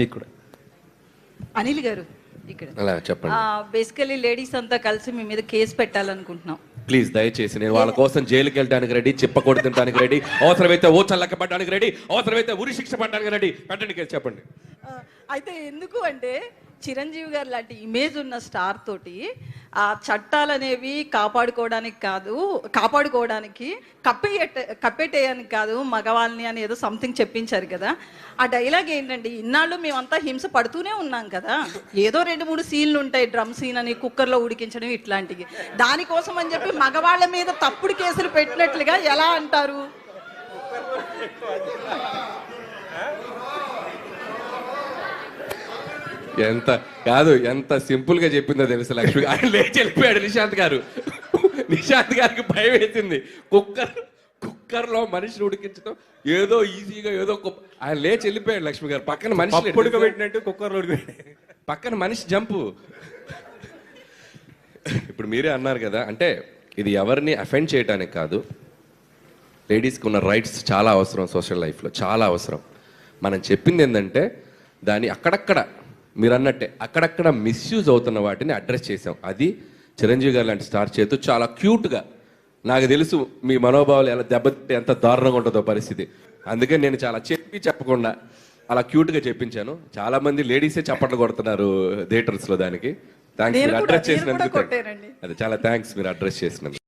మీకు కూడా. అనిల్ గారు ఇక్కడ అలా చెప్పండి. బేసికలీ లేడీస్ అంతా కలిసి మీ మీద కేసు పెట్టాలనుకుంటున్నాం. ప్లీజ్ దయచేసి, నేను వాళ్ళ కోసం జైలుకి వెళ్ళడానికి రెడీ, చిప్పకొడి తినడానికి రెడీ, అవసరమైతే ఓ చల్లక్క పడడానికి రెడీ, అవసరమైతే ఉరి శిక్ష పడడానికి రెడీ. పెట్టండి కేసు, చెప్పండి. అయితే ఎందుకు అంటే చిరంజీవి గారు లాంటి ఇమేజ్ ఉన్న స్టార్ తోటి ఆ చట్టాలు అనేవి కాపాడుకోవడానికి కప్పేటేయడానికి కాదు మగవాళ్ళని అని ఏదో సంథింగ్ చెప్పించారు కదా. ఆ డైలాగ్ ఏంటండి, ఇన్నాళ్ళు మేమంతా హింస పడుతూనే ఉన్నాం కదా, ఏదో 2-3 సీన్లు ఉంటాయి, డ్రమ్ సీన్ అని, కుక్కర్లో ఉడికించడం ఇట్లాంటివి, దానికోసం అని చెప్పి మగవాళ్ళ మీద తప్పుడు కేసులు పెట్టినట్లుగా ఎలా అంటారు? ఎంత సింపుల్ గా చెప్పిందో తెలుసు లక్ష్మి. ఆయన లేచి వెళ్ళిపోయాడు నిశాంత్ గారు. నిశాంత్ గారికి భయం వేసింది. కుక్కర్లో మనిషిని ఉడికించడం ఏదో ఈజీగా ఏదో ఆయన లేచి వెళ్ళిపోయాడు లక్ష్మి గారు. పక్కన మనిషి ఉడకబెట్టినట్టు కుక్కర్లో ఉడకబెట్టాడు. పక్కన మనిషి జంపు. ఇప్పుడు మీరే అన్నారు కదా, అంటే ఇది ఎవరిని అఫెండ్ చేయడానికి కాదు, లేడీస్కి ఉన్న రైట్స్ చాలా అవసరం, సోషల్ లైఫ్లో చాలా అవసరం. మనం చెప్పింది ఏంటంటే దాన్ని అక్కడక్కడ మీరు అన్నట్టే అక్కడక్కడ మిస్యూజ్ అవుతున్న వాటిని అడ్రస్ చేసాం. అది చిరంజీవి గారు లాంటి స్టార్ చేతు చాలా క్యూట్గా, నాకు తెలుసు మీ మనోభావాలు ఎలా దెబ్బతింటే ఎంత దారుణంగా ఉంటుందో పరిస్థితి, అందుకే నేను చాలా చెప్పకుండా అలా క్యూట్గా చెప్పించాను. చాలా మంది లేడీసే చప్పట్లు కొడుతున్నారు థియేటర్స్లో. దానికి థ్యాంక్స్, మీరు అడ్రస్ చేసినందుకు. కొట్టారండి. అది చాలా థ్యాంక్స్ మీరు అడ్రస్ చేసినందుకు.